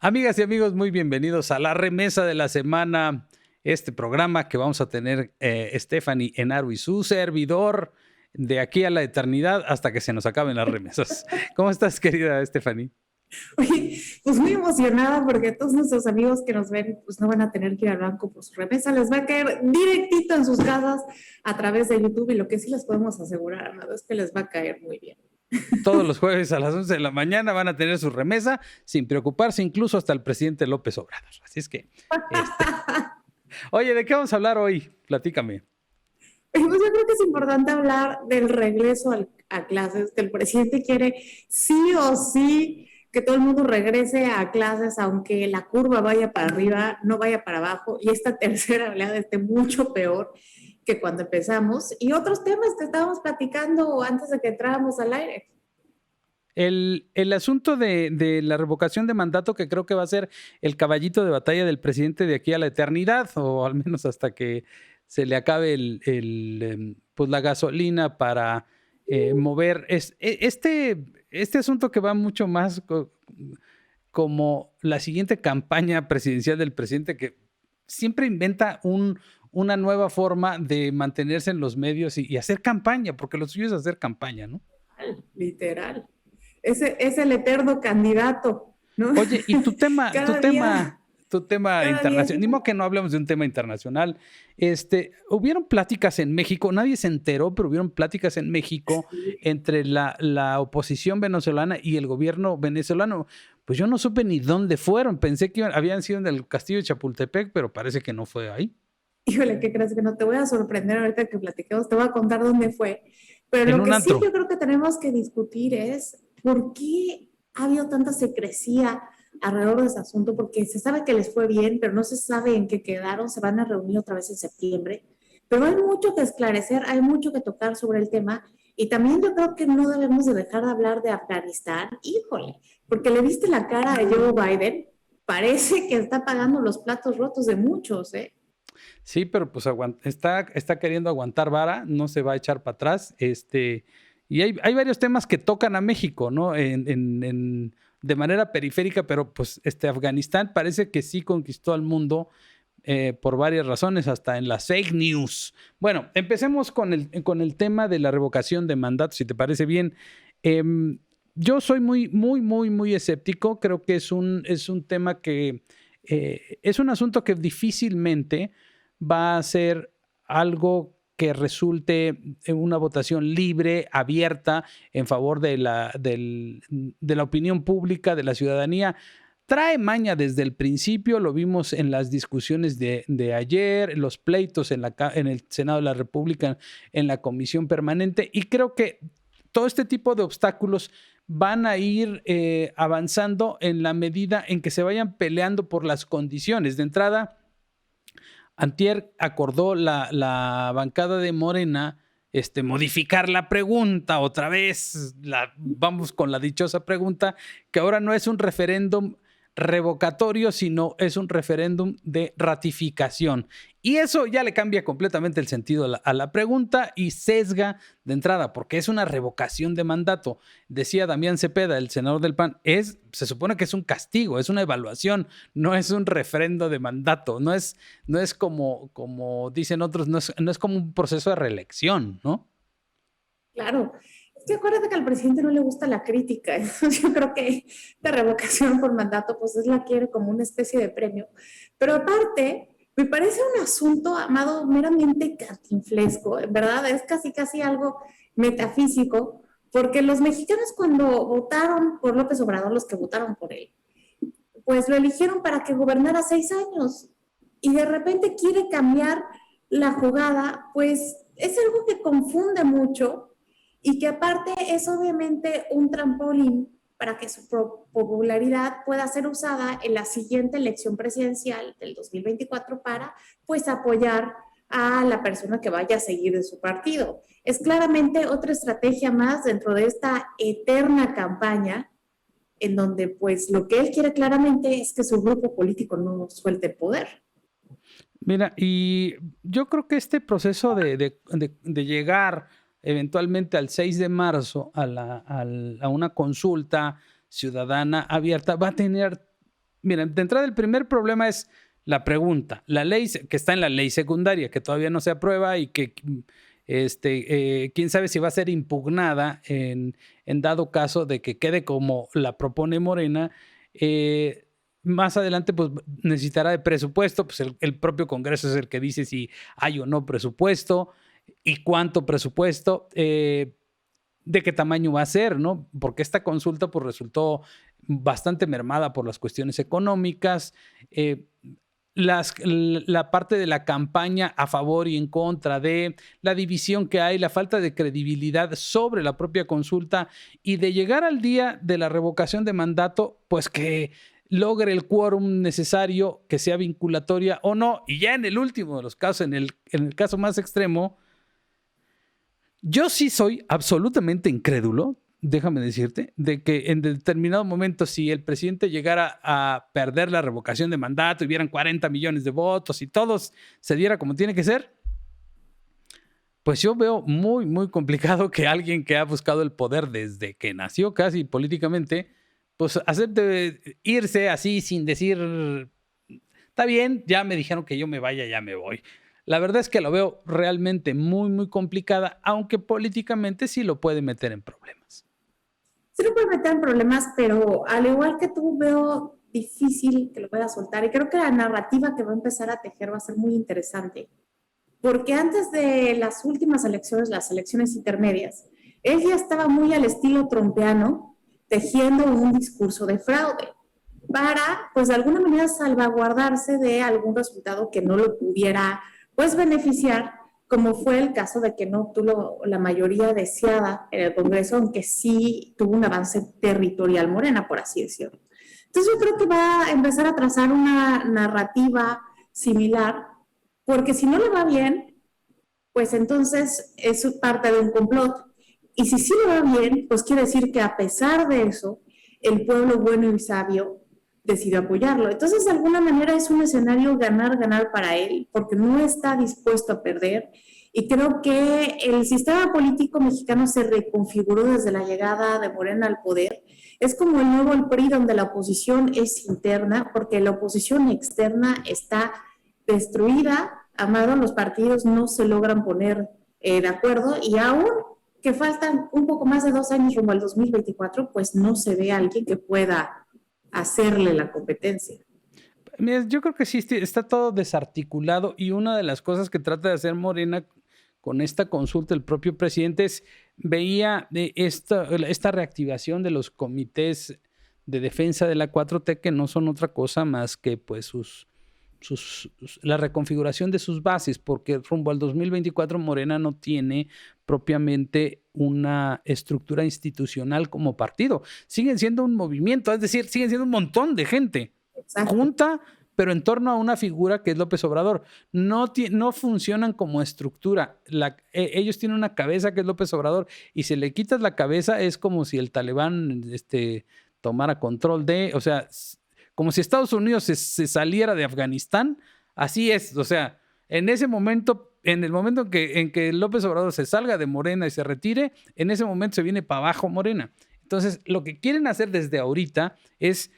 Amigas y amigos, muy bienvenidos a la remesa de la semana. Este programa que vamos a tener Stephanie Enaro y su servidor de aquí a la eternidad hasta que se nos acaben las remesas. ¿Cómo estás, querida Stephanie? Oye, pues muy emocionada porque todos nuestros amigos que nos ven pues no van a tener que ir al banco por su remesa, les va a caer directito en sus casas a través de YouTube y lo que sí les podemos asegurar, Amado, es que les va a caer muy bien. Todos los jueves a las 11 de la mañana van a tener su remesa sin preocuparse, incluso hasta el presidente López Obrador. Así es que, oye, ¿de qué vamos a hablar hoy? Platícame. Pues yo creo que es importante hablar del regreso a clases, que el presidente quiere sí o sí que todo el mundo regrese a clases, aunque la curva vaya para arriba, no vaya para abajo, y esta tercera oleada esté mucho peor que cuando empezamos, y otros temas que estábamos platicando antes de que entráramos al aire. El asunto de la revocación de mandato, que creo que va a ser el caballito de batalla del presidente de aquí a la eternidad, o al menos hasta que se le acabe pues la gasolina para mover. Este asunto que va mucho más como la siguiente campaña presidencial del presidente, que siempre inventa una nueva forma de mantenerse en los medios y hacer campaña, porque lo suyo es hacer campaña, ¿no? Literal. Ese es el eterno candidato, ¿no? Oye, y Cada día, tu tema cada día. internacional, ni modo que no hablemos de un tema internacional. Hubieron pláticas en México, nadie se enteró, pero hubieron pláticas en México entre la oposición venezolana y el gobierno venezolano. Pues yo no supe ni dónde fueron, pensé que habían sido en el castillo de Chapultepec, pero parece que no fue ahí. Híjole, ¿qué crees? Que no te voy a sorprender ahorita que platiquemos, te voy a contar dónde fue. Pero En lo un que sí antro. yo creo que tenemos que discutir es por qué ha habido tanta secrecía alrededor de ese asunto, porque se sabe que les fue bien, pero no se sabe en qué quedaron, se van a reunir otra vez en septiembre. Pero hay mucho que esclarecer, hay mucho que tocar sobre el tema, y también yo creo que no debemos de dejar de hablar de Afganistán, híjole, porque le viste la cara a Joe Biden, parece que está pagando los platos rotos de muchos, ¿eh? Sí, pero pues está queriendo aguantar vara, no se va a echar para atrás. Y hay varios temas que tocan a México, ¿no? De manera periférica, pero pues Afganistán parece que sí conquistó al mundo por varias razones, hasta en las fake news. Bueno, empecemos con el tema de la revocación de mandato, si te parece bien. Em, yo soy muy, muy, muy, muy escéptico. Creo que es un tema que es un asunto que difícilmente va a ser algo que resulte en una votación libre, abierta, en favor de la opinión pública, de la ciudadanía. Trae maña desde el principio, lo vimos en las discusiones de ayer, los pleitos en el Senado de la República, en la comisión permanente, y creo que todo este tipo de obstáculos van a ir avanzando en la medida en que se vayan peleando por las condiciones. De entrada, antier acordó la bancada de Morena modificar la pregunta otra vez. Vamos con la dichosa pregunta, que ahora no es un referéndum revocatorio, sino es un referéndum de ratificación. Y eso ya le cambia completamente el sentido a la pregunta y sesga de entrada, porque es una revocación de mandato. Decía Damián Cepeda, el senador del PAN, se supone que es un castigo, es una evaluación, no es un referendo de mandato, no es como dicen otros, no es como un proceso de reelección, ¿no? Claro, es que acuérdate que al presidente no le gusta la crítica, entonces yo creo que la revocación por mandato pues es la quiere como una especie de premio, pero aparte me parece un asunto, Amado, meramente cantinflesco, en verdad es casi casi algo metafísico, porque los mexicanos cuando votaron por López Obrador, los que votaron por él, pues lo eligieron para que gobernara 6 años y de repente quiere cambiar la jugada, pues es algo que confunde mucho y que aparte es obviamente un trampolín para que su popularidad pueda ser usada en la siguiente elección presidencial del 2024 para pues apoyar a la persona que vaya a seguir de su partido. Es claramente otra estrategia más dentro de esta eterna campaña en donde pues lo que él quiere claramente es que su grupo político no suelte el poder. Mira, y yo creo que este proceso de llegar eventualmente al 6 de marzo a una consulta ciudadana abierta va a tener Mira, de entrada el primer problema es la pregunta. La ley que está en la ley secundaria, que todavía no se aprueba y que quién sabe si va a ser impugnada en dado caso de que quede como la propone Morena. Más adelante pues necesitará de presupuesto, pues el propio Congreso es el que dice si hay o no presupuesto y cuánto presupuesto, de qué tamaño va a ser, ¿no? Porque esta consulta pues resultó bastante mermada por las cuestiones económicas. La parte de la campaña a favor y en contra de la división que hay, la falta de credibilidad sobre la propia consulta y de llegar al día de la revocación de mandato, pues que logre el quórum necesario, que sea vinculatoria o no. Y ya en el último de los casos, en el caso más extremo, yo sí soy absolutamente incrédulo, déjame decirte, de que en determinado momento, si el presidente llegara a perder la revocación de mandato y hubieran 40 millones de votos y todos se diera como tiene que ser, pues yo veo muy, muy complicado que alguien que ha buscado el poder desde que nació casi políticamente, pues acepte irse así sin decir, está bien, ya me dijeron que yo me vaya, ya me voy. La verdad es que lo veo realmente muy, muy complicada, aunque políticamente sí lo puede meter en problemas. Sí lo puede meter en problemas, pero al igual que tú, veo difícil que lo pueda soltar. Y creo que la narrativa que va a empezar a tejer va a ser muy interesante. Porque antes de las últimas elecciones, las elecciones intermedias, él ya estaba muy al estilo trompeano, tejiendo un discurso de fraude para, pues de alguna manera, salvaguardarse de algún resultado que no lo pudiera, pues, beneficiar, como fue el caso de que no obtuvo la mayoría deseada en el Congreso, aunque sí tuvo un avance territorial Morena, por así decirlo. Entonces yo creo que va a empezar a trazar una narrativa similar, porque si no le va bien, pues entonces es parte de un complot. Y si sí le va bien, pues quiere decir que a pesar de eso, el pueblo bueno y sabio decidió apoyarlo. Entonces, de alguna manera es un escenario ganar-ganar para él, porque no está dispuesto a perder. Y creo que el sistema político mexicano se reconfiguró desde la llegada de Morena al poder. Es como el nuevo el PRI, donde la oposición es interna, porque la oposición externa está destruida. Amado, los partidos no se logran poner de acuerdo y aún que faltan un poco más de 2 años rumbo al 2024, pues no se ve a alguien que pueda hacerle la competencia. Mira, yo creo que sí está todo desarticulado y una de las cosas que trata de hacer Morena con esta consulta el propio presidente es, veía esta reactivación de los comités de defensa de la 4T, que no son otra cosa más que pues la reconfiguración de sus bases, porque rumbo al 2024 Morena no tiene propiamente una estructura institucional como partido. Siguen siendo un movimiento, es decir, siguen siendo un montón de gente. Exacto. Junta, pero en torno a una figura que es López Obrador. No funcionan como estructura. Ellos tienen una cabeza que es López Obrador y si le quitas la cabeza es como si el Talibán tomara control o sea, como si Estados Unidos se saliera de Afganistán. Así es, o sea, en ese momento, en el momento en que López Obrador se salga de Morena y se retire, en ese momento se viene para abajo Morena. Entonces, lo que quieren hacer desde ahorita es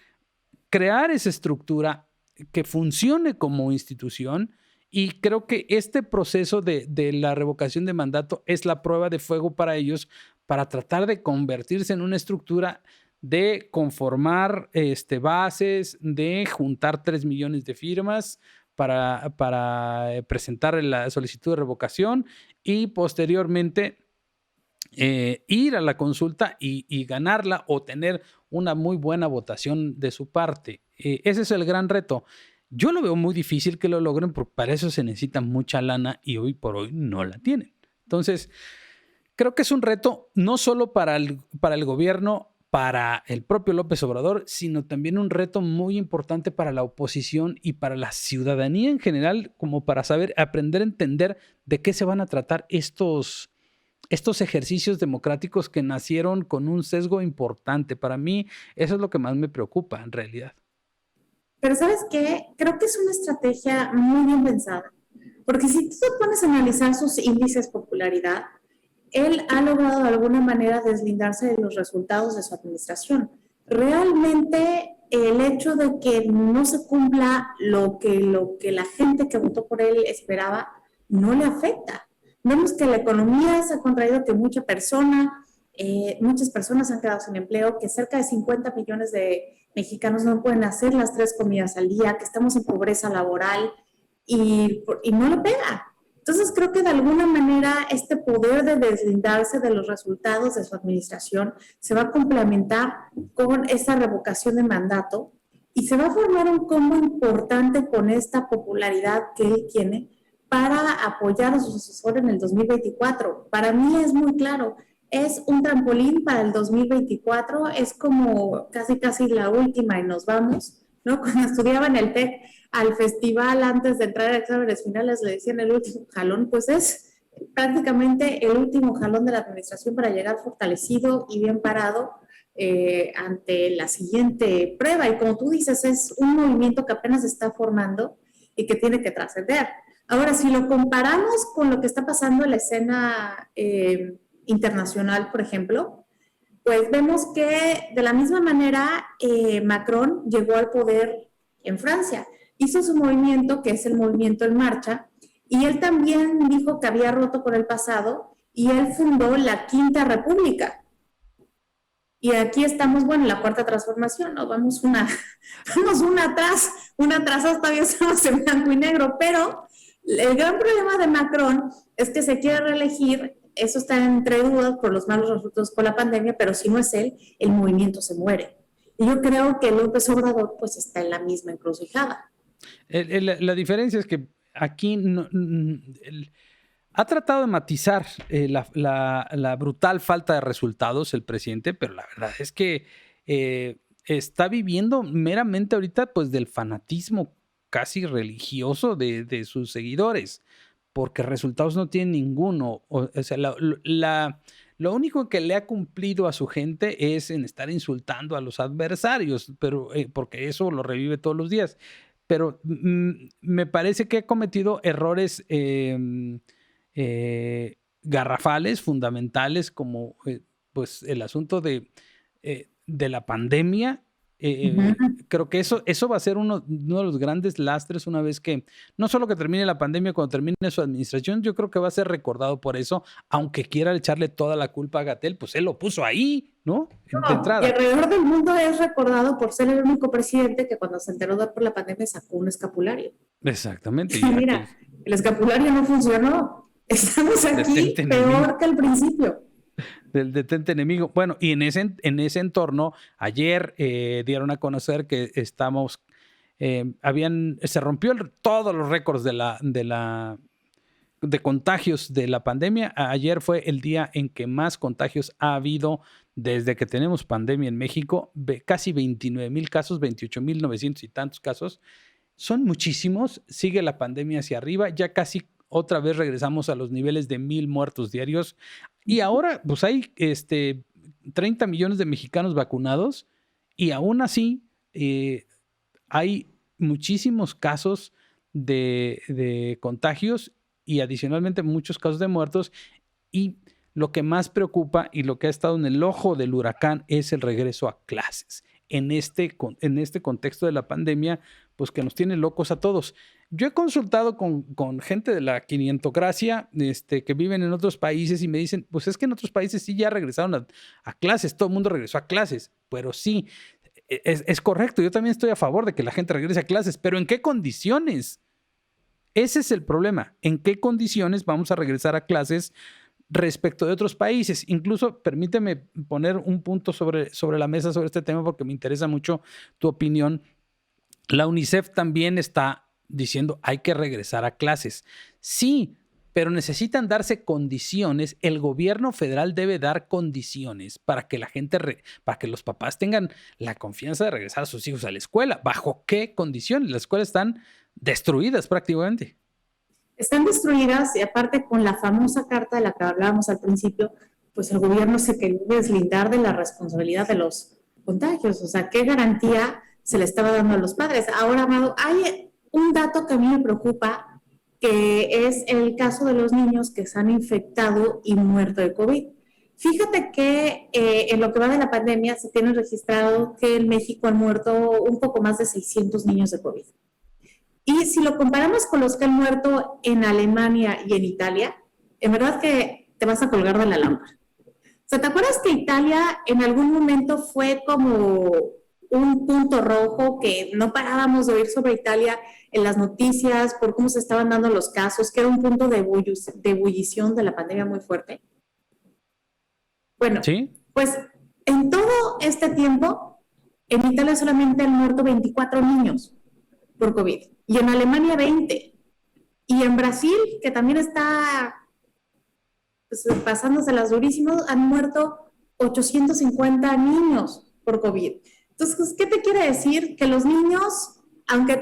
crear esa estructura que funcione como institución, y creo que este proceso de la revocación de mandato es la prueba de fuego para ellos, para tratar de convertirse en una estructura, de conformar bases, de juntar 3 millones de firmas para presentar la solicitud de revocación y posteriormente ir a la consulta y ganarla o tener una muy buena votación de su parte. Ese es el gran reto. Yo lo veo muy difícil que lo logren porque para eso se necesita mucha lana y hoy por hoy no la tienen. Entonces, creo que es un reto no solo para el gobierno, para el propio López Obrador, sino también un reto muy importante para la oposición y para la ciudadanía en general, como para aprender a entender de qué se van a tratar estos ejercicios democráticos que nacieron con un sesgo importante. Para mí, eso es lo que más me preocupa en realidad. Pero ¿sabes qué? Creo que es una estrategia muy bien pensada, porque si tú te pones a analizar sus índices de popularidad, él ha logrado de alguna manera deslindarse de los resultados de su administración. Realmente el hecho de que no se cumpla lo que la gente que votó por él esperaba, no le afecta. Vemos que la economía se ha contraído, que muchas personas han quedado sin empleo, que cerca de 50 millones de mexicanos no pueden hacer las 3 comidas al día, que estamos en pobreza laboral y no le pega. Entonces creo que de alguna manera este poder de deslindarse de los resultados de su administración se va a complementar con esa revocación de mandato y se va a formar un combo importante con esta popularidad que él tiene para apoyar a su sucesor en el 2024. Para mí es muy claro, es un trampolín para el 2024, es como casi la última y nos vamos, ¿no? Cuando estudiaba en el TEC, al festival antes de entrar a exámenes finales le decían el último jalón, pues es prácticamente el último jalón de la administración para llegar fortalecido y bien parado ante la siguiente prueba. Y como tú dices, es un movimiento que apenas se está formando y que tiene que trascender. Ahora, si lo comparamos con lo que está pasando en la escena internacional, por ejemplo, pues vemos que de la misma manera Macron llegó al poder en Francia. Hizo su movimiento, que es el movimiento En Marcha, y él también dijo que había roto con el pasado y él fundó la Quinta República. Y aquí estamos, bueno, en la Cuarta Transformación, ¿no? Vamos una atrás, todavía estamos en blanco y negro, pero el gran problema de Macron es que se quiere reelegir, eso está entre dudas por los malos resultados con la pandemia, pero si no es él, el movimiento se muere. Y yo creo que López Obrador pues está en la misma encrucijada. La diferencia es que aquí ha tratado de matizar la brutal falta de resultados el presidente, pero la verdad es que está viviendo meramente ahorita pues del fanatismo casi religioso de sus seguidores, porque resultados no tiene ninguno. O sea, lo único que le ha cumplido a su gente es en estar insultando a los adversarios, pero porque eso lo revive todos los días. Pero me parece que ha cometido errores garrafales, fundamentales, como pues el asunto de la pandemia. Creo que eso va a ser uno de los grandes lastres una vez que, no solo que termine la pandemia, cuando termine su administración, yo creo que va a ser recordado por eso, aunque quiera echarle toda la culpa a Gatell, pues él lo puso ahí, ¿no? De entrada. Y alrededor del mundo es recordado por ser el único presidente que cuando se enteró por la pandemia sacó un escapulario. Exactamente. Y mira, el escapulario no funcionó. Estamos aquí peor que al principio. Del detente enemigo. Bueno, y en ese entorno, ayer dieron a conocer que se rompió todos los récords de contagios de la pandemia. Ayer fue el día en que más contagios ha habido desde que tenemos pandemia en México. Casi 29,000 casos, 28,900 y tantos casos. Son muchísimos. Sigue la pandemia hacia arriba. Ya casi otra vez regresamos a los niveles de 1,000 muertos diarios. Y ahora, pues hay 30 millones de mexicanos vacunados y aún así hay muchísimos casos de contagios y adicionalmente muchos casos de muertos. Y lo que más preocupa y lo que ha estado en el ojo del huracán es el regreso a clases. En este contexto de la pandemia, pues que nos tiene locos a todos. Yo he consultado con gente de la quinientocracia que viven en otros países y me dicen, pues es que en otros países sí ya regresaron a clases, todo el mundo regresó a clases, pero sí, es correcto, yo también estoy a favor de que la gente regrese a clases, pero ¿en qué condiciones? Ese es el problema, ¿en qué condiciones vamos a regresar a clases respecto de otros países? Incluso permíteme poner un punto sobre la mesa sobre este tema porque me interesa mucho tu opinión. La UNICEF también está diciendo hay que regresar a clases. Sí, pero necesitan darse condiciones. El gobierno federal debe dar condiciones para que la gente, para que los papás tengan la confianza de regresar a sus hijos a la escuela. ¿Bajo qué condiciones? Las escuelas están destruidas prácticamente. Están destruidas y aparte con la famosa carta de la que hablábamos al principio, pues el gobierno se quería deslindar de la responsabilidad de los contagios. O sea, ¿qué garantía se le estaba dando a los padres? Ahora, Amado, hay un dato que a mí me preocupa, que es el caso de los niños que se han infectado y muerto de COVID. Fíjate que en lo que va de la pandemia se tiene registrado que en México han muerto un poco más de 600 niños de COVID. Y si lo comparamos con los que han muerto en Alemania y en Italia, en verdad que te vas a colgar de la lámpara. O sea, ¿te acuerdas que Italia en algún momento fue como un punto rojo que no parábamos de oír sobre Italia en las noticias por cómo se estaban dando los casos, que era un punto de ebullición de la pandemia muy fuerte? Bueno, ¿Sí? pues en todo este tiempo, en Italia solamente han muerto 24 niños por COVID y en Alemania 20. Y en Brasil, que también está pues, pasándoselas durísimos, han muerto 850 niños por COVID. Entonces, ¿qué te quiere decir? Que los niños, aunque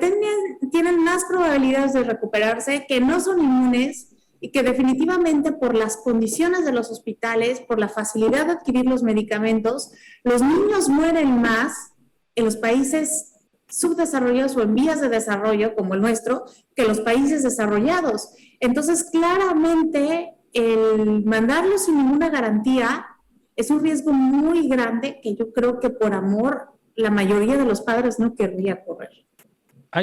tienen más probabilidades de recuperarse, que no son inmunes y que definitivamente por las condiciones de los hospitales, por la facilidad de adquirir los medicamentos, los niños mueren más en los países subdesarrollados o en vías de desarrollo como el nuestro que los países desarrollados. Entonces, claramente, el mandarlos sin ninguna garantía es un riesgo muy grande que yo creo que por amor la mayoría de los padres no querría correr.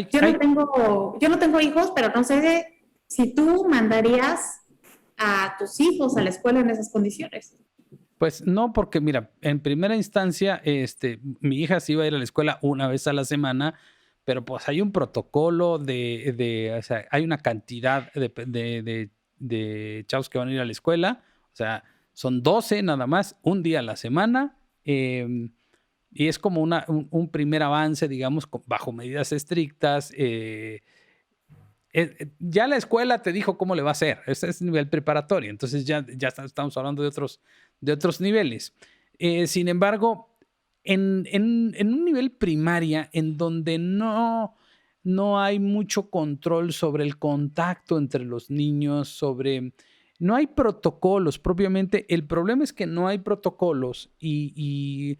Yo no tengo hijos, pero no sé si tú mandarías a tus hijos a la escuela en esas condiciones. Pues no, porque mira, en primera instancia, mi hija sí iba a ir a la escuela una vez a la semana, pero pues hay un protocolo o sea, hay una cantidad de chavos que van a ir a la escuela, o sea, son 12 nada más, un día a la semana, y es como un primer avance, digamos, bajo medidas estrictas. Ya la escuela te dijo cómo le va a hacer, ese es nivel preparatorio, entonces ya estamos hablando de otros niveles. Sin embargo, en un nivel primaria, en donde no hay mucho control sobre el contacto entre los niños, no hay protocolos propiamente. El problema es que no hay protocolos y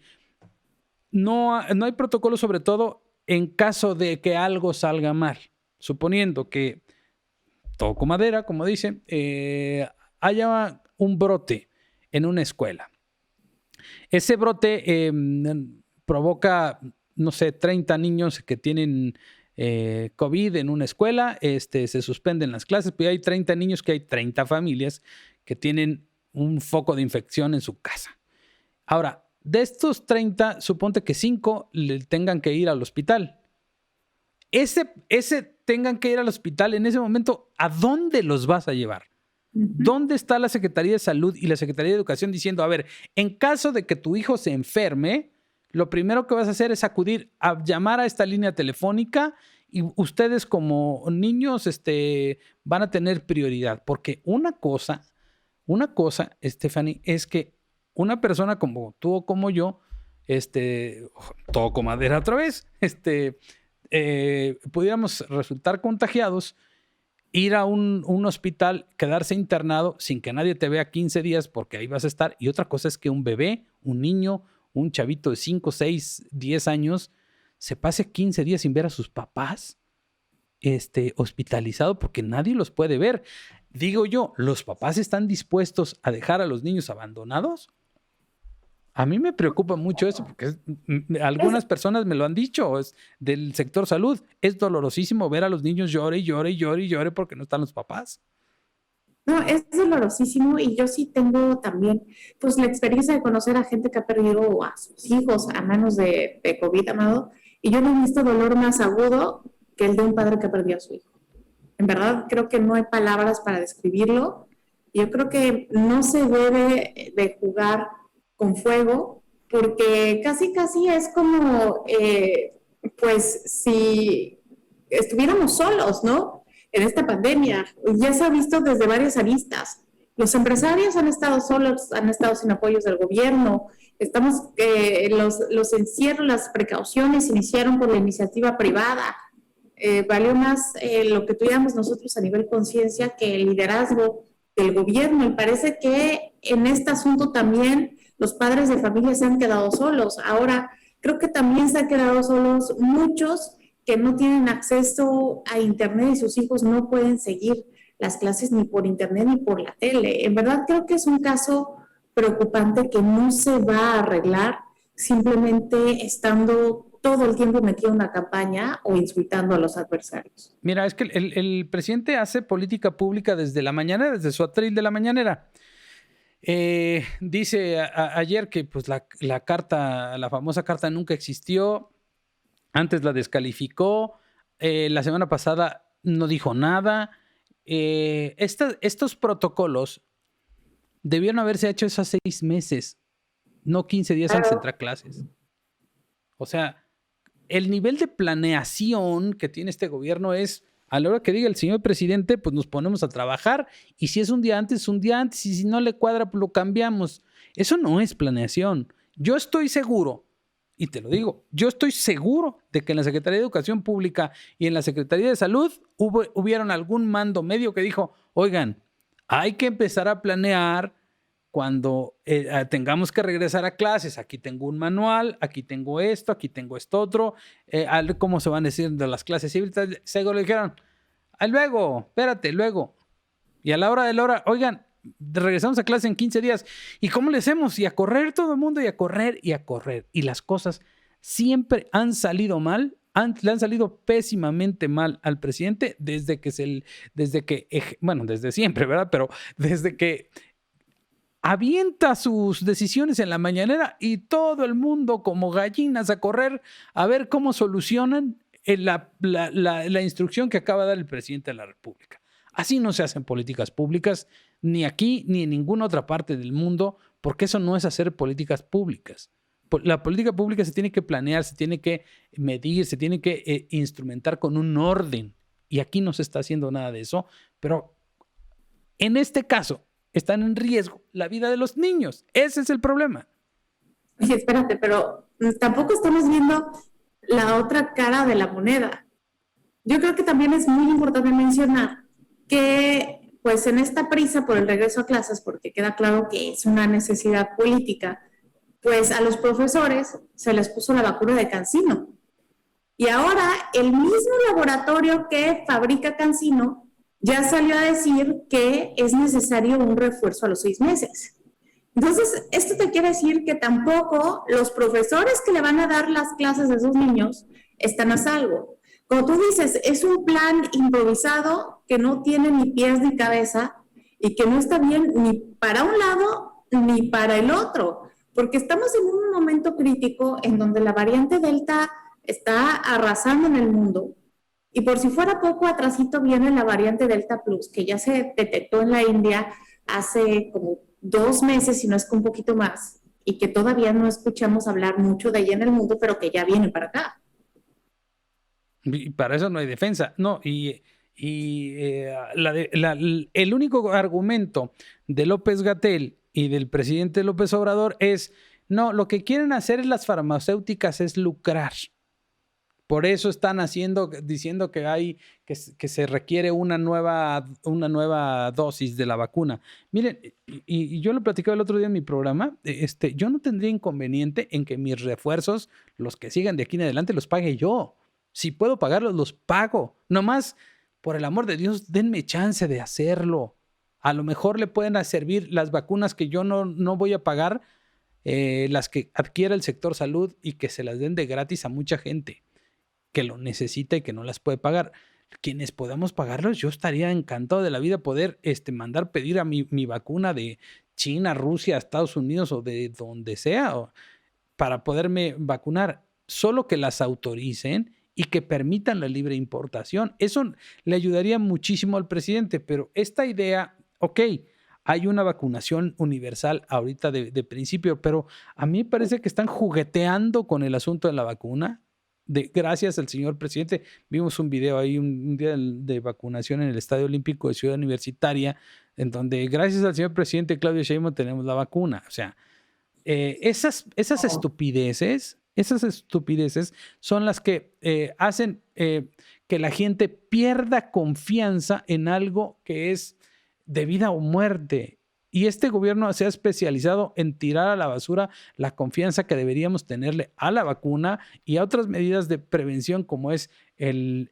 no hay protocolos, sobre todo en caso de que algo salga mal. Suponiendo que, toco madera, como dicen, haya un brote en una escuela. Ese brote provoca, no sé, 30 niños que tienen COVID en una escuela, se suspenden las clases, pero hay 30 niños, que hay 30 familias que tienen un foco de infección en su casa. Ahora, de estos 30, suponte que 5 le tengan que ir al hospital. Ese tengan que ir al hospital en ese momento, ¿a dónde los vas a llevar? ¿Dónde está la Secretaría de Salud y la Secretaría de Educación diciendo, a ver, en caso de que tu hijo se enferme, lo primero que vas a hacer es acudir a llamar a esta línea telefónica y ustedes como niños van a tener prioridad? Porque una cosa, Stephanie, es que una persona como tú o como yo, toco madera otra vez, pudiéramos resultar contagiados, ir a un hospital, quedarse internado sin que nadie te vea 15 días porque ahí vas a estar. Y otra cosa es que un bebé, un niño, un chavito de 5, 6, 10 años se pase 15 días sin ver a sus papás hospitalizado porque nadie los puede ver. Digo yo, ¿los papás están dispuestos a dejar a los niños abandonados? A mí me preocupa mucho eso porque algunas personas me lo han dicho, es del sector salud. Es dolorosísimo ver a los niños llore y llore y llore y llore porque no están los papás. No, es dolorosísimo y yo sí tengo también pues la experiencia de conocer a gente que ha perdido a sus hijos a manos de COVID, Amado, y yo no he visto dolor más agudo que el de un padre que perdió a su hijo. En verdad creo que no hay palabras para describirlo. Yo creo que no se debe de jugar con fuego, porque casi es como, pues, si estuviéramos solos, ¿no? En esta pandemia. Ya se ha visto desde varias aristas. Los empresarios han estado solos, han estado sin apoyos del gobierno. Los encierros, las precauciones iniciaron por la iniciativa privada. Valió más lo que tuviéramos nosotros a nivel conciencia que el liderazgo del gobierno. Y parece que en este asunto también los padres de familia se han quedado solos. Ahora, creo que también se han quedado solos muchos que no tienen acceso a internet y sus hijos no pueden seguir las clases ni por internet ni por la tele. En verdad creo que es un caso preocupante que no se va a arreglar simplemente estando todo el tiempo metido en una campaña o insultando a los adversarios. Mira, es que el presidente hace política pública desde la mañana, desde su atril de la mañanera. Dice ayer que pues la carta, la famosa carta nunca existió, antes la descalificó, la semana pasada no dijo nada. Estos protocolos debieron haberse hecho hace 6 meses, no 15 días antes de entrar a clases. O sea, el nivel de planeación que tiene este gobierno es, a la hora que diga el señor presidente, pues nos ponemos a trabajar, y si es un día antes, y si no le cuadra, pues lo cambiamos. Eso no es planeación. Yo estoy seguro, y te lo digo, yo estoy seguro de que en la Secretaría de Educación Pública y en la Secretaría de Salud hubieron algún mando medio que dijo, oigan, hay que empezar a planear cuando tengamos que regresar a clases. Aquí tengo un manual, aquí tengo esto otro, cómo se van haciendo las clases híbridas. Seguro le dijeron, luego, espérate, luego. Y a la hora de la hora, oigan, regresamos a clase en 15 días. ¿Y cómo le hacemos? Y a correr todo el mundo, y a correr, y a correr. Y las cosas siempre han salido mal, le han salido pésimamente mal al presidente desde siempre, ¿verdad? Pero desde que avienta sus decisiones en la mañanera y todo el mundo como gallinas a correr a ver cómo solucionan la instrucción que acaba de dar el presidente de la República. Así no se hacen políticas públicas, ni aquí ni en ninguna otra parte del mundo, porque eso no es hacer políticas públicas. La política pública se tiene que planear, se tiene que medir, se tiene que instrumentar con un orden. Y aquí no se está haciendo nada de eso, pero en este caso están en riesgo la vida de los niños. Ese es el problema. Oye, espérate, pero tampoco estamos viendo la otra cara de la moneda. Yo creo que también es muy importante mencionar que, pues, en esta prisa por el regreso a clases, porque queda claro que es una necesidad política, pues a los profesores se les puso la vacuna de CanSino. Y ahora el mismo laboratorio que fabrica CanSino ya salió a decir que es necesario un refuerzo a los 6 meses. Entonces, esto te quiere decir que tampoco los profesores que le van a dar las clases a esos niños están a salvo. Como tú dices, es un plan improvisado que no tiene ni pies ni cabeza y que no está bien ni para un lado ni para el otro, porque estamos en un momento crítico en donde la variante Delta está arrasando en el mundo. Y por si fuera poco, atrasito viene la variante Delta Plus, que ya se detectó en la India hace como 2 meses, si no es que un poquito más, y que todavía no escuchamos hablar mucho de ella en el mundo, pero que ya viene para acá. Y para eso no hay defensa. No, el único argumento de López-Gatell y del presidente López Obrador es, no, lo que quieren hacer las farmacéuticas es lucrar. Por eso están diciendo que se requiere una nueva dosis de la vacuna. Miren, y yo lo platicaba el otro día en mi programa, yo no tendría inconveniente en que mis refuerzos, los que sigan de aquí en adelante, los pague yo. Si puedo pagarlos, los pago. Nomás, por el amor de Dios, denme chance de hacerlo. A lo mejor le pueden servir las vacunas que yo no voy a pagar, las que adquiera el sector salud, y que se las den de gratis a mucha gente que lo necesita y que no las puede pagar. Quienes podamos pagarlos, yo estaría encantado de la vida poder mandar pedir a mi vacuna de China, Rusia, Estados Unidos o de donde sea, para poderme vacunar. Solo que las autoricen y que permitan la libre importación. Eso le ayudaría muchísimo al presidente, pero esta idea, ok, hay una vacunación universal ahorita de principio, pero a mí me parece que están jugueteando con el asunto de la vacuna. Gracias al señor presidente, vimos un video ahí, un día de vacunación en el Estadio Olímpico de Ciudad Universitaria, en donde gracias al señor presidente Claudio Sheinbaum tenemos la vacuna. O sea, esas estupideces son las que hacen que la gente pierda confianza en algo que es de vida o muerte. Y este gobierno se ha especializado en tirar a la basura la confianza que deberíamos tenerle a la vacuna y a otras medidas de prevención, como es el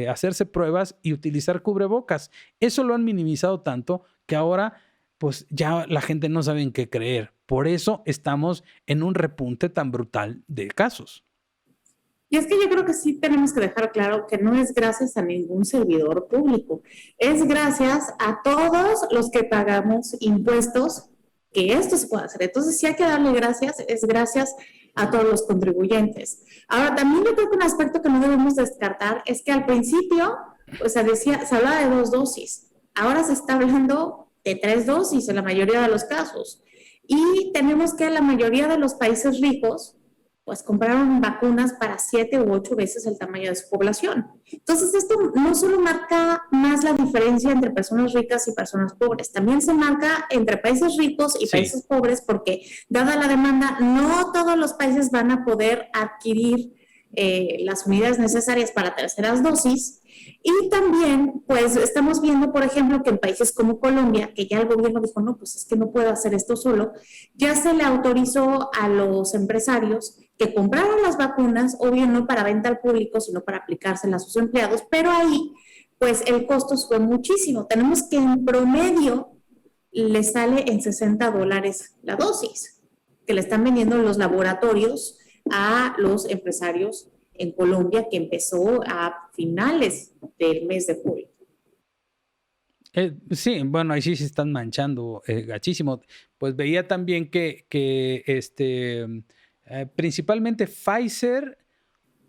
hacerse pruebas y utilizar cubrebocas. Eso lo han minimizado tanto que ahora pues ya la gente no sabe en qué creer. Por eso estamos en un repunte tan brutal de casos. Y es que yo creo que sí tenemos que dejar claro que no es gracias a ningún servidor público, es gracias a todos los que pagamos impuestos que esto se puede hacer. Entonces, si hay que darle gracias, es gracias a todos los contribuyentes. Ahora, también yo creo que un aspecto que no debemos descartar es que al principio, pues se hablaba de 2 dosis, ahora se está hablando de 3 dosis en la mayoría de los casos. Y tenemos que la mayoría de los países ricos pues compraron vacunas para 7 u 8 veces el tamaño de su población. Entonces, esto no solo marca más la diferencia entre personas ricas y personas pobres, también se marca entre países ricos y países pobres, porque dada la demanda, no todos los países van a poder adquirir las unidades necesarias para terceras dosis. Y también, pues, estamos viendo, por ejemplo, que en países como Colombia, que ya el gobierno dijo, no, pues es que no puedo hacer esto solo, ya se le autorizó a los empresarios que compraron las vacunas, obvio no para venta al público, sino para aplicárselas a sus empleados, pero ahí, pues, el costo fue muchísimo. Tenemos que en promedio le sale en $60 la dosis, que le están vendiendo los laboratorios a los empresarios en Colombia, que empezó a finales del mes de julio. Sí, bueno, ahí sí se están manchando gachísimo. Pues veía también que principalmente Pfizer,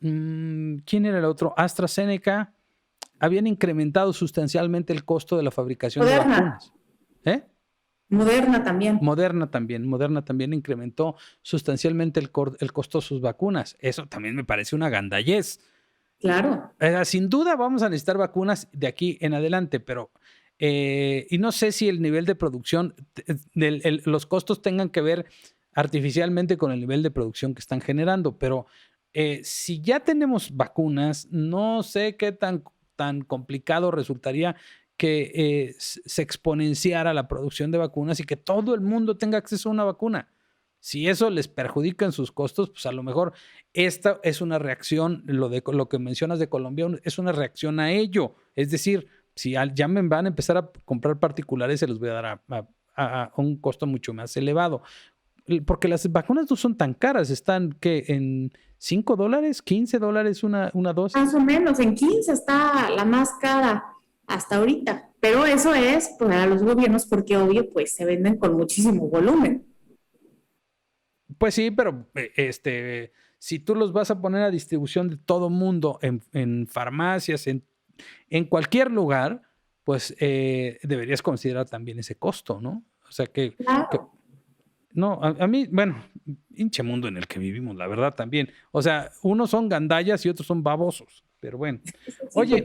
¿quién era el otro? AstraZeneca, habían incrementado sustancialmente el costo de la fabricación de vacunas. Moderna también. Moderna también incrementó sustancialmente el costo de sus vacunas. Eso también me parece una gandallez. Claro. Sin duda vamos a necesitar vacunas de aquí en adelante, pero y no sé si el nivel de producción, los costos tengan que ver artificialmente con el nivel de producción que están generando, pero si ya tenemos vacunas, no sé qué tan complicado resultaría que se exponenciara la producción de vacunas y que todo el mundo tenga acceso a una vacuna. Si eso les perjudica en sus costos, pues a lo mejor esta es una reacción, lo que mencionas de Colombia, es una reacción a ello. Es decir, si ya me van a empezar a comprar particulares, se los voy a dar a un costo mucho más elevado. Porque las vacunas no son tan caras, están que en $5, $15 una dosis. Más o menos, en 15 está la más cara hasta ahorita. Pero eso es para los gobiernos porque obvio pues se venden con muchísimo volumen. Pues sí, pero si tú los vas a poner a distribución de todo mundo en farmacias, en cualquier lugar, pues deberías considerar también ese costo, ¿no? O sea Claro. no, a mí, bueno, hinche mundo en el que vivimos, la verdad también. O sea, unos son gandallas y otros son babosos, pero bueno. Sí, oye,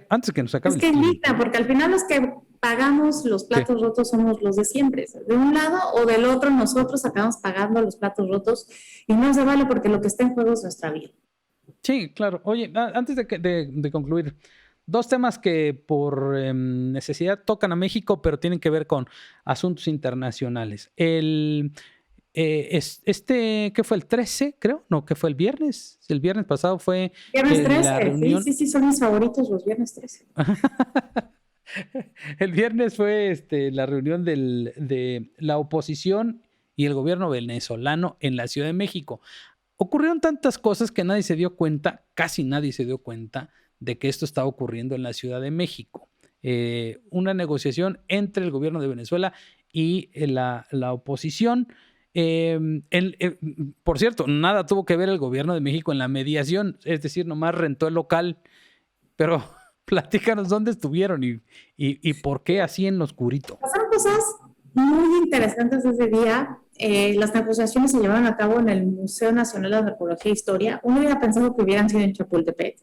antes que nos acabe es que invita, porque al final los que pagamos los platos rotos somos los de siempre. De un lado o del otro, nosotros acabamos pagando los platos rotos y no se vale porque lo que está en juego es nuestra vida. Sí, claro. Oye, antes de concluir, 2 temas que por necesidad tocan a México, pero tienen que ver con asuntos internacionales. ¿Qué fue el 13, creo? No, ¿qué fue el viernes? El viernes pasado fue Viernes 13, la reunión. Sí, son mis favoritos los viernes 13. El viernes fue la reunión de la oposición y el gobierno venezolano en la Ciudad de México. Ocurrieron tantas cosas que nadie se dio cuenta, casi nadie se dio cuenta de que esto estaba ocurriendo en la Ciudad de México. Una negociación entre el gobierno de Venezuela y la oposición. Por cierto, nada tuvo que ver el gobierno de México en la mediación, es decir, nomás rentó el local, pero platícanos dónde estuvieron y por qué así en lo oscurito. Pasaron cosas muy interesantes ese día. Las negociaciones se llevaron a cabo en el Museo Nacional de Antropología e Historia. Uno hubiera pensado que hubieran sido en Chapultepec,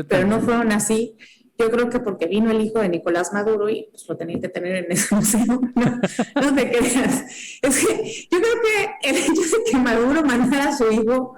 pero no fueron así. Yo creo que porque vino el hijo de Nicolás Maduro y pues lo tenían que tener en ese museo. No te creas. Es que yo creo que el hecho de que Maduro mandara a su hijo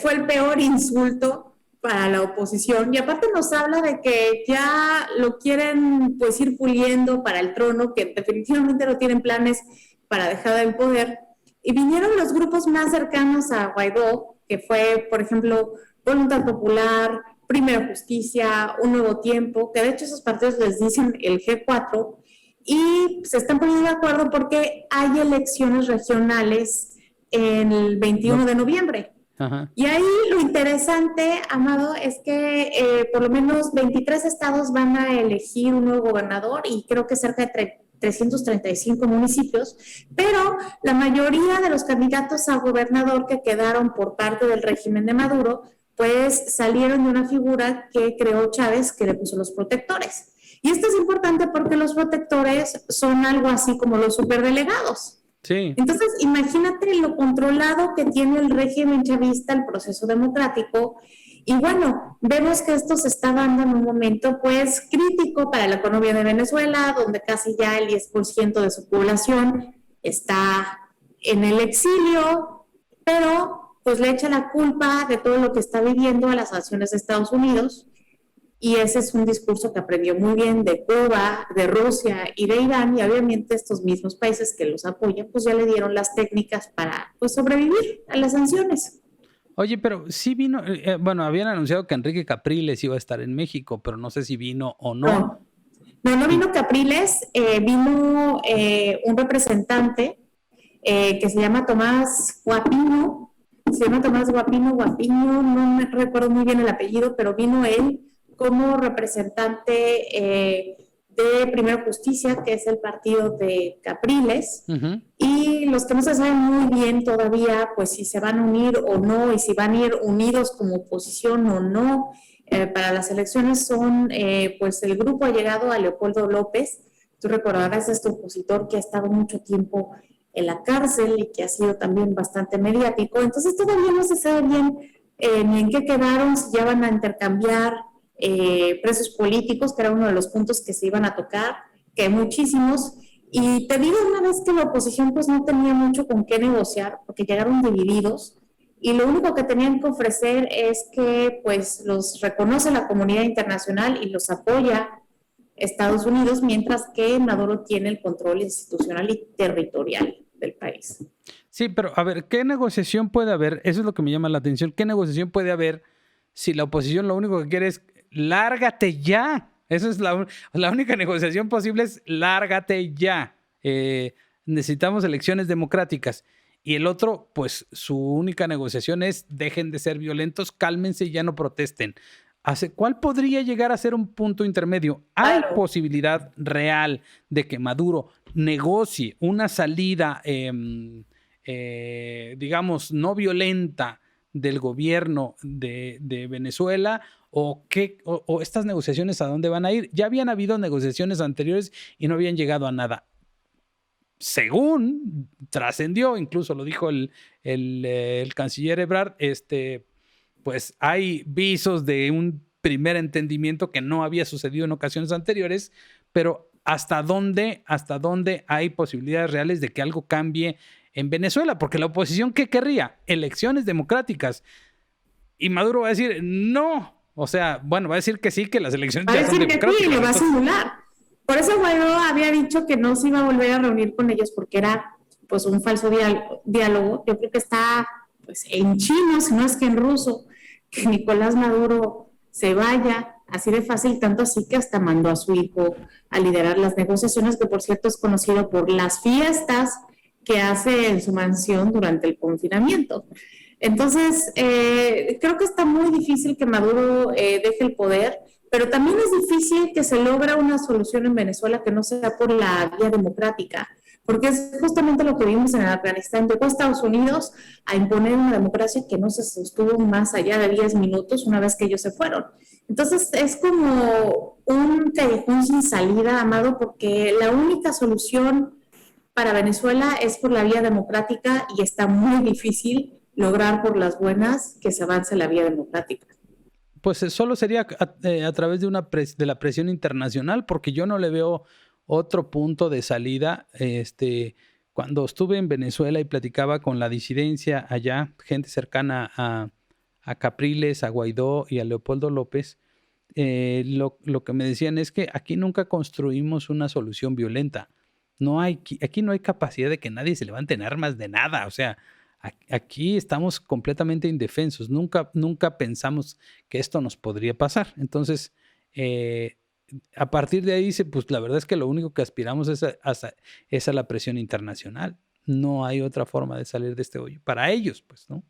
fue el peor insulto para la oposición, y aparte nos habla de que ya lo quieren pues ir puliendo para el trono, que definitivamente no tienen planes para dejar el poder, y vinieron los grupos más cercanos a Guaidó, que fue, por ejemplo, Voluntad Popular, Primero Justicia, Un Nuevo Tiempo, que de hecho esos partidos les dicen el G4, y se están poniendo de acuerdo porque hay elecciones regionales el 21 de noviembre. Ajá. Y ahí lo interesante, Amado, es que por lo menos 23 estados van a elegir un nuevo gobernador y creo que cerca de 335 municipios, pero la mayoría de los candidatos a gobernador que quedaron por parte del régimen de Maduro, pues salieron de una figura que creó Chávez, que le puso los protectores. Y esto es importante porque los protectores son algo así como los superdelegados. Sí. Entonces, imagínate lo controlado que tiene el régimen chavista, el proceso democrático. Y bueno, vemos que esto se está dando en un momento pues crítico para la economía de Venezuela, donde casi ya el 10% de su población está en el exilio, pero pues le echa la culpa de todo lo que está viviendo a las sanciones de Estados Unidos. Y ese es un discurso que aprendió muy bien de Cuba, de Rusia y de Irán, y obviamente estos mismos países que los apoyan, pues ya le dieron las técnicas para pues, sobrevivir a las sanciones. Oye, pero sí vino, bueno, habían anunciado que Enrique Capriles iba a estar en México, pero no sé si vino o no. No vino Capriles, vino un representante que se llama Tomás Guapino, Guapino, no me recuerdo muy bien el apellido, pero vino él como representante de Primero Justicia, que es el partido de Capriles, y los que no se saben muy bien todavía, pues si se van a unir o no, y si van a ir unidos como oposición o no, para las elecciones son, pues el grupo ha llegado a Leopoldo López, tú recordarás este opositor que ha estado mucho tiempo en la cárcel y que ha sido también bastante mediático, entonces todavía no se sabe bien ni en qué quedaron, si ya van a intercambiar presos políticos, que era uno de los puntos que se iban a tocar, que hay muchísimos, y te digo una vez que la oposición pues no tenía mucho con qué negociar, porque llegaron divididos, y lo único que tenían que ofrecer es que pues los reconoce la comunidad internacional y los apoya Estados Unidos, mientras que Maduro tiene el control institucional y territorial del país. Sí, pero a ver, ¿qué negociación puede haber? Eso es lo que me llama la atención. ¿Qué negociación puede haber si la oposición lo único que quiere es lárgate ya? Esa es la única negociación posible, es lárgate ya. Necesitamos elecciones democráticas. Y el otro, pues su única negociación es dejen de ser violentos, cálmense y ya no protesten. ¿Cuál podría llegar a ser un punto intermedio? ¿Hay posibilidad real de que Maduro negocie una salida, digamos, no violenta del gobierno de Venezuela? ¿O estas negociaciones a dónde van a ir? Ya habían habido negociaciones anteriores y no habían llegado a nada. Según trascendió, incluso lo dijo el canciller Ebrard, pues hay visos de un primer entendimiento que no había sucedido en ocasiones anteriores, pero ¿hasta dónde hay posibilidades reales de que algo cambie en Venezuela? Porque la oposición, ¿qué querría? Elecciones democráticas. Y Maduro va a decir, no. O sea, bueno, va a decir que sí, que las elecciones ya son democráticas. Va a decir que sí, lo va a simular. Por eso Guaidó había dicho que no se iba a volver a reunir con ellos porque era pues un falso diálogo. Yo creo que está pues en chino, si no es que en ruso, que Nicolás Maduro se vaya así de fácil, tanto así que hasta mandó a su hijo a liderar las negociaciones, que por cierto es conocido por las fiestas que hace en su mansión durante el confinamiento. Entonces, creo que está muy difícil que Maduro deje el poder, pero también es difícil que se logre una solución en Venezuela que no sea por la vía democrática, porque es justamente lo que vimos en Afganistán. Llegó a Estados Unidos a imponer una democracia que no se sostuvo más allá de 10 minutos una vez que ellos se fueron. Entonces, es como un callejón sin salida, Amado, porque la única solución para Venezuela es por la vía democrática y está muy difícil lograr por las buenas que se avance la vía democrática. Pues solo sería a través de la presión internacional, porque yo no le veo otro punto de salida. Cuando estuve en Venezuela y platicaba con la disidencia allá, gente cercana a Capriles, a Guaidó y a Leopoldo López, lo que me decían es que aquí nunca construimos una solución violenta. Aquí no hay capacidad de que nadie se levante en armas de nada. O sea, aquí estamos completamente indefensos. Nunca pensamos que esto nos podría pasar. Entonces, a partir de ahí dice, pues la verdad es que lo único que aspiramos es a la presión internacional. No hay otra forma de salir de este hoyo. Para ellos, pues, ¿no?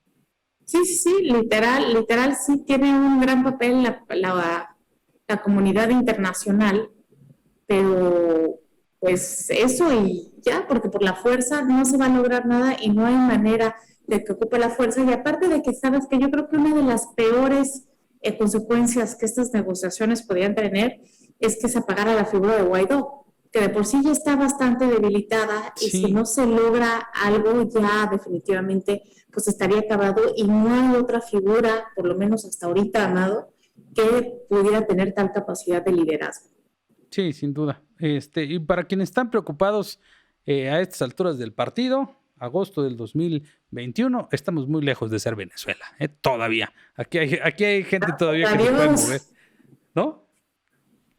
Sí, literal, sí tiene un gran papel la comunidad internacional, pero pues eso y ya, porque por la fuerza no se va a lograr nada y no hay manera de que ocupe la fuerza. Y aparte de que, sabes que yo creo que una de las peores consecuencias que estas negociaciones podrían tener es que se apagara la figura de Guaidó, que de por sí ya está bastante debilitada y Sí. si no se logra algo ya definitivamente pues estaría acabado y no hay otra figura, por lo menos hasta ahorita, Amado, que pudiera tener tal capacidad de liderazgo. Sí, sin duda. Y para quienes están preocupados a estas alturas del partido, agosto del 2021, estamos muy lejos de ser Venezuela, todavía. Aquí hay gente todavía que se puede mover, Adiós. ¿no?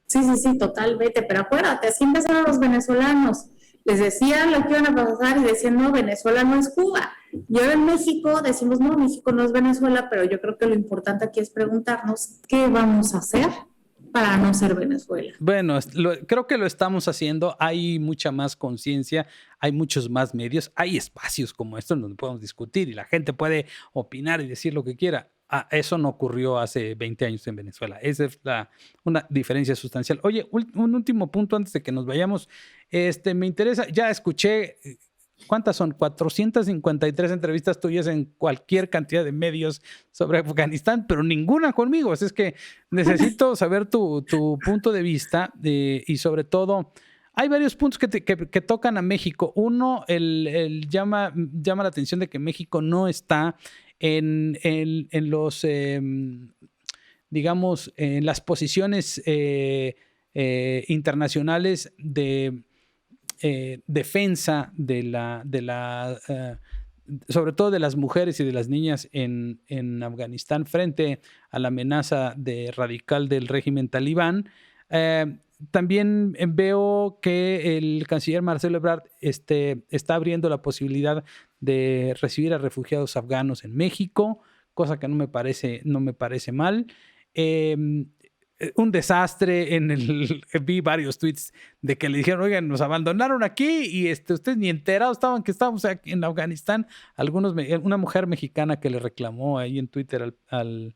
Sí, totalmente. Pero acuérdate, así empezaron los venezolanos. Les decían lo que iban a pasar y decían, no, Venezuela no es Cuba. Y ahora en México decimos, no, México no es Venezuela, pero yo creo que lo importante aquí es preguntarnos qué vamos a hacer para no ser Venezuela. Bueno, creo que lo estamos haciendo. Hay mucha más conciencia, hay muchos más medios, hay espacios como estos donde podemos discutir y la gente puede opinar y decir lo que quiera. Eso no ocurrió hace 20 años en Venezuela. Esa es una diferencia sustancial. Oye, un último punto antes de que nos vayamos. Me interesa, ya escuché, ¿cuántas son? 453 entrevistas tuyas en cualquier cantidad de medios sobre Afganistán, pero ninguna conmigo. Así es que necesito saber tu punto de vista y sobre todo, hay varios puntos que tocan a México. Uno, llama la atención de que México no está en los, digamos, en las posiciones internacionales de defensa sobre todo de las mujeres y de las niñas en Afganistán frente a la amenaza radical del régimen talibán. También veo que el canciller Marcelo Ebrard está abriendo la posibilidad de recibir a refugiados afganos en México, cosa que no me parece mal. Un desastre vi varios tweets de que le dijeron, oigan, nos abandonaron aquí y ustedes ni enterados estaban que estábamos en Afganistán. Una mujer mexicana que le reclamó ahí en Twitter al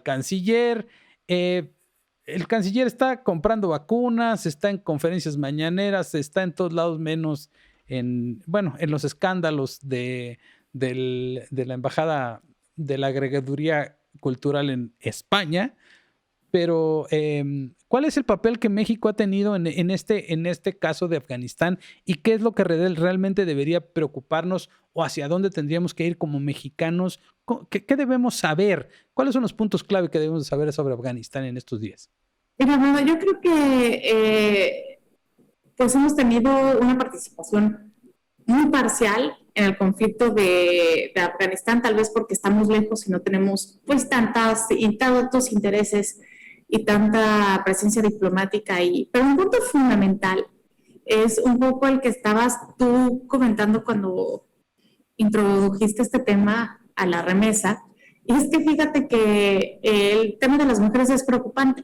canciller. El canciller está comprando vacunas, está en conferencias mañaneras, está en todos lados menos en los escándalos de la embajada de la agregaduría cultural en España. Pero ¿cuál es el papel que México ha tenido en este caso de Afganistán y qué es lo que realmente debería preocuparnos o hacia dónde tendríamos que ir como mexicanos? ¿Qué debemos saber? ¿Cuáles son los puntos clave que debemos saber sobre Afganistán en estos días? Mira, bueno, yo creo que pues hemos tenido una participación muy parcial en el conflicto de Afganistán, tal vez porque estamos lejos y no tenemos pues tantos intereses y tanta presencia diplomática ahí. Pero un punto fundamental es un poco el que estabas tú comentando cuando introdujiste este tema a la remesa, y es que fíjate que el tema de las mujeres es preocupante.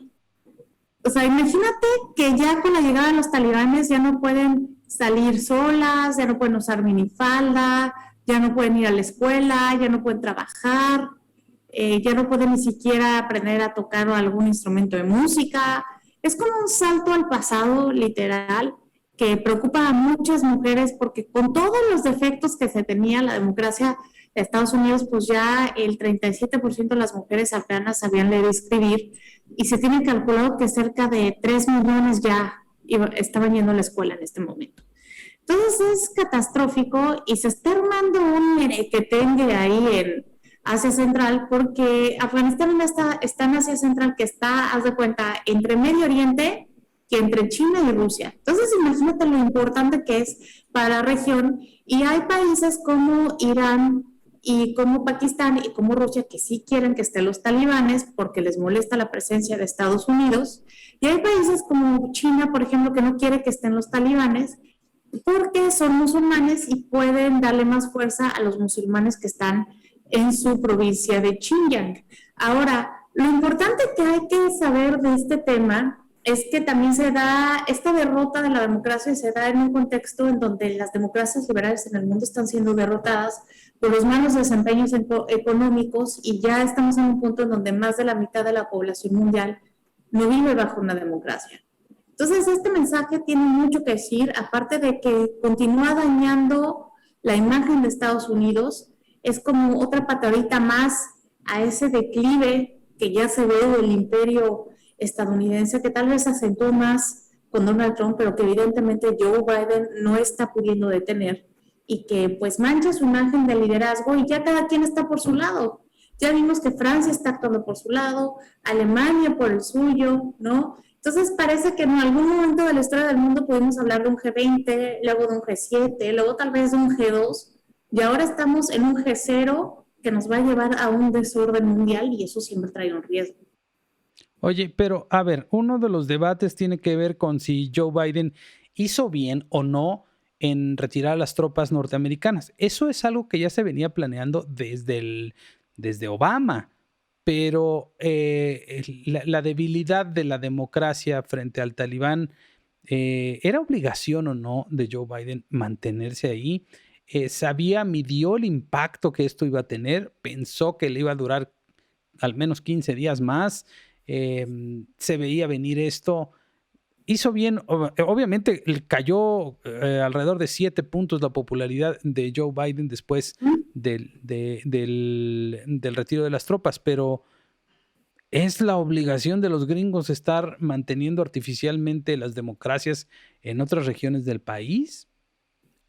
O sea, imagínate que ya con la llegada de los talibanes ya no pueden salir solas, ya no pueden usar minifalda, ya no pueden ir a la escuela, ya no pueden trabajar, ya no pueden ni siquiera aprender a tocar algún instrumento de música. Es como un salto al pasado, literal, que preocupa a muchas mujeres porque con todos los defectos que se tenía la democracia de Estados Unidos, pues ya el 37% de las mujeres afganas sabían leer y escribir y se tiene calculado que cerca de 3 millones ya estaban yendo a la escuela en este momento. Entonces es catastrófico y se está armando un merequetengue ahí en Asia Central porque Afganistán está en Asia Central que está, haz de cuenta, entre Medio Oriente que entre China y Rusia. Entonces imagínate lo importante que es para la región y hay países como Irán y como Pakistán y como Rusia que sí quieren que estén los talibanes porque les molesta la presencia de Estados Unidos y hay países como China, por ejemplo, que no quiere que estén los talibanes porque son musulmanes y pueden darle más fuerza a los musulmanes que están en su provincia de Xinjiang. Ahora, Lo importante que hay que saber de este tema es que también se da, esta derrota de la democracia se da en un contexto en donde las democracias liberales en el mundo están siendo derrotadas por los malos desempeños económicos y ya estamos en un punto en donde más de la mitad de la población mundial no vive bajo una democracia. Entonces, este mensaje tiene mucho que decir, aparte de que continúa dañando la imagen de Estados Unidos, es como otra patadita más a ese declive que ya se ve del imperio estadounidense, que tal vez acentuó más con Donald Trump, pero que evidentemente Joe Biden no está pudiendo detener y que pues mancha su imagen de liderazgo y ya cada quien está por su lado. Ya vimos que Francia está actuando por su lado, Alemania por el suyo, ¿no? Entonces parece que en algún momento de la historia del mundo pudimos hablar de un G20, luego de un G7, luego tal vez de un G2, y ahora estamos en un G0 que nos va a llevar a un desorden mundial y eso siempre trae un riesgo. Oye, pero a ver, uno de los debates tiene que ver con si Joe Biden hizo bien o no en retirar a las tropas norteamericanas. Eso es algo que ya se venía planeando desde Obama, pero la debilidad de la democracia frente al talibán, ¿era obligación o no de Joe Biden mantenerse ahí? Midió el impacto que esto iba a tener, pensó que le iba a durar al menos 15 días más, se veía venir esto. Hizo bien, obviamente cayó alrededor de 7 puntos la popularidad de Joe Biden después del retiro de las tropas, pero ¿es la obligación de los gringos estar manteniendo artificialmente las democracias en otras regiones del país?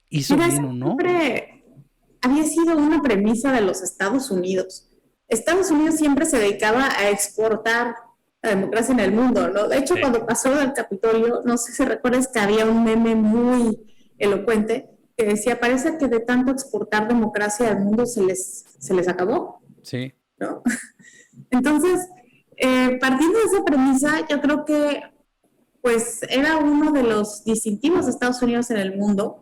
¿Hizo bien o no? Siempre había sido una premisa de los Estados Unidos. Estados Unidos siempre se dedicaba a exportar la democracia en el mundo, ¿no? De hecho, cuando pasó del Capitolio, no sé si recuerdas que había un meme muy elocuente que decía, parece que de tanto exportar democracia al mundo se les acabó. Sí. ¿No? Entonces, partiendo de esa premisa, yo creo que pues era uno de los distintivos de Estados Unidos en el mundo,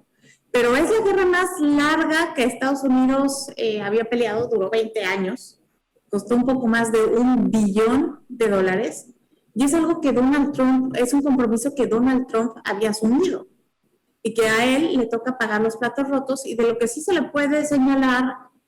pero es la guerra más larga que Estados Unidos había peleado, duró 20 años, costó un poco más de $1 billón, y es algo que Donald Trump, es un compromiso que Donald Trump había asumido, y que a él le toca pagar los platos rotos, y de lo que sí se le puede señalar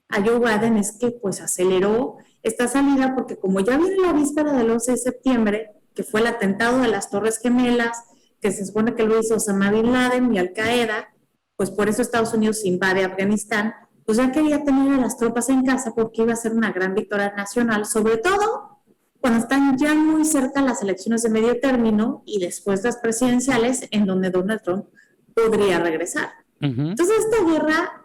a Joe Biden es que pues aceleró esta salida, porque como ya viene la víspera del 11 de septiembre, que fue el atentado de las Torres Gemelas, que se supone que lo hizo Osama Bin Laden y Al Qaeda, pues por eso Estados Unidos invade Afganistán, pues ya quería tener a las tropas en casa porque iba a ser una gran victoria nacional, sobre todo cuando están ya muy cerca las elecciones de medio término y después las presidenciales, en donde Donald Trump podría regresar. Entonces esta guerra,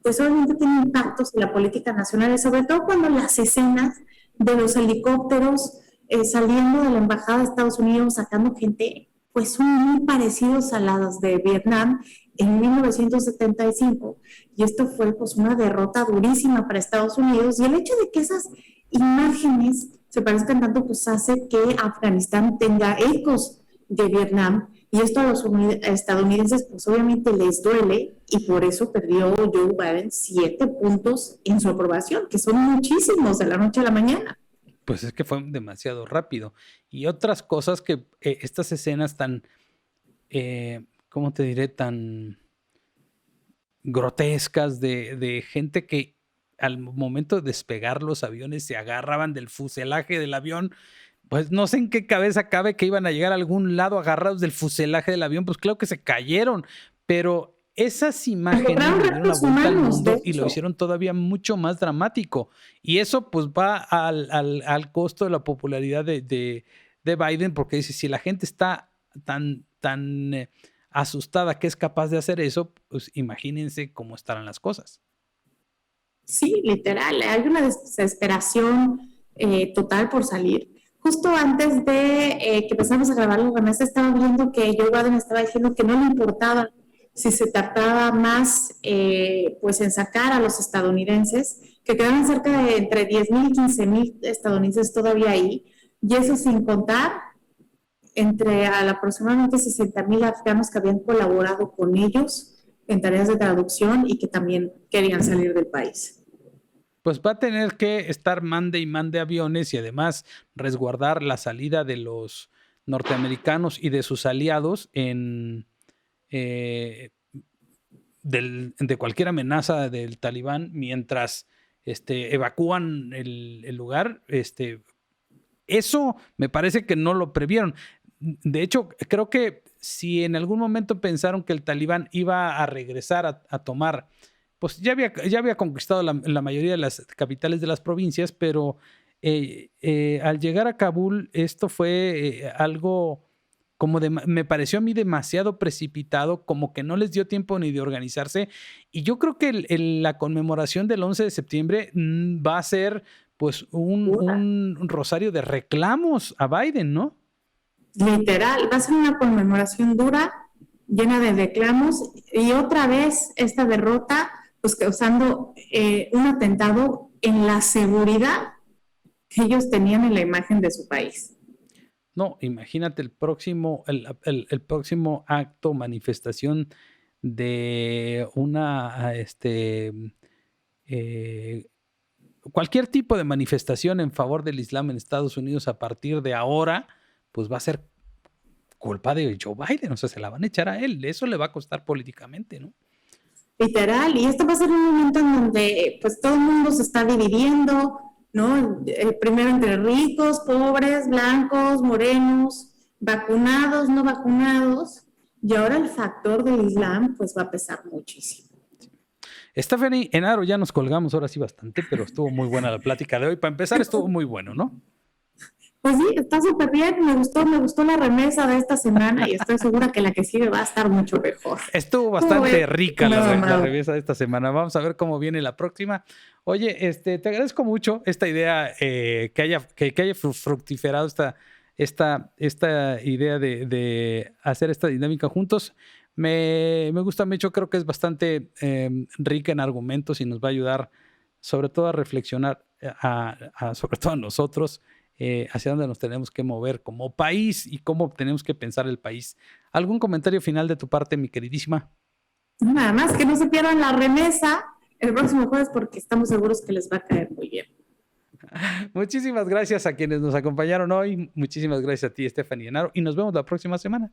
pues obviamente tiene impactos en la política nacional, y sobre todo cuando las escenas de los helicópteros saliendo de la embajada de Estados Unidos, sacando gente, pues son muy parecidos a las de Vietnam en 1975, y esto fue pues una derrota durísima para Estados Unidos, y el hecho de que esas imágenes se parezcan tanto pues hace que Afganistán tenga ecos de Vietnam, y esto a los estadounidenses pues obviamente les duele, y por eso perdió Joe Biden 7 puntos en su aprobación, que son muchísimos de la noche a la mañana. Pues es que fue demasiado rápido. Y otras cosas que estas escenas tan, ¿cómo te diré? Tan grotescas de gente que al momento de despegar los aviones se agarraban del fuselaje del avión. Pues no sé en qué cabeza cabe que iban a llegar a algún lado agarrados del fuselaje del avión. Pues claro que se cayeron, pero esas imágenes le dieron la vuelta al mundo y lo hicieron todavía mucho más dramático. Y eso pues va al costo de la popularidad de Biden, porque dice, si la gente está tan asustada que es capaz de hacer eso, pues imagínense cómo estarán las cosas. Sí, literal, hay una desesperación total por salir. Justo antes de que empezamos a grabar, Vanessa estaba viendo que Joe Biden estaba diciendo que no le importaba si se tardaba más pues en sacar a los estadounidenses, que quedaban cerca de entre 10,000 y 15,000 estadounidenses todavía ahí, y eso sin contar entre aproximadamente 60,000 afganos que habían colaborado con ellos en tareas de traducción y que también querían salir del país. pues va a tener que estar mande y mande aviones y además resguardar la salida de los norteamericanos y de sus aliados eh, de cualquier amenaza del talibán mientras evacúan el lugar. Eso me parece que no lo previeron. De hecho, creo que si en algún momento pensaron que el talibán iba a regresar a tomar, pues ya había conquistado la mayoría de las capitales de las provincias, pero al llegar a Kabul, esto fue algo como me pareció a mí demasiado precipitado, como que no les dio tiempo ni de organizarse. Y yo creo que la conmemoración del 11 de septiembre va a ser pues un rosario de reclamos a Biden, ¿no? Literal, va a ser una conmemoración dura, llena de reclamos, y otra vez esta derrota, pues causando un atentado en la seguridad que ellos tenían en la imagen de su país. No, imagínate el próximo acto, manifestación de una, cualquier tipo de manifestación en favor del Islam en Estados Unidos a partir de ahora, pues va a ser culpa de Joe Biden, o sea, se la van a echar a él, eso le va a costar políticamente, ¿no? Literal, y esto va a ser un momento en donde pues todo el mundo se está dividiendo, ¿no? Primero entre ricos, pobres, blancos, morenos, vacunados, no vacunados, y ahora el factor del Islam pues va a pesar muchísimo. Stephanie, Enaro, ya nos colgamos ahora sí bastante, pero estuvo muy buena la plática de hoy. Para empezar, estuvo muy bueno, ¿no? Pues sí, está súper bien, me gustó la remesa de esta semana y estoy segura que la que sigue va a estar mucho mejor. Estuvo bastante rica la remesa de esta semana. Vamos a ver cómo viene la próxima. Oye, te agradezco mucho esta idea, que haya fructiferado esta idea de hacer esta dinámica juntos. Me gusta mucho, creo que es bastante rica en argumentos y nos va a ayudar sobre todo a reflexionar, sobre todo a nosotros, hacia dónde nos tenemos que mover como país y cómo tenemos que pensar el país. ¿Algún comentario final de tu parte, mi queridísima? Nada más que no se pierdan la remesa el próximo jueves porque estamos seguros que les va a caer muy bien. Muchísimas gracias a quienes nos acompañaron hoy. Muchísimas gracias a ti, Stephanie Enaro, y nos vemos la próxima semana.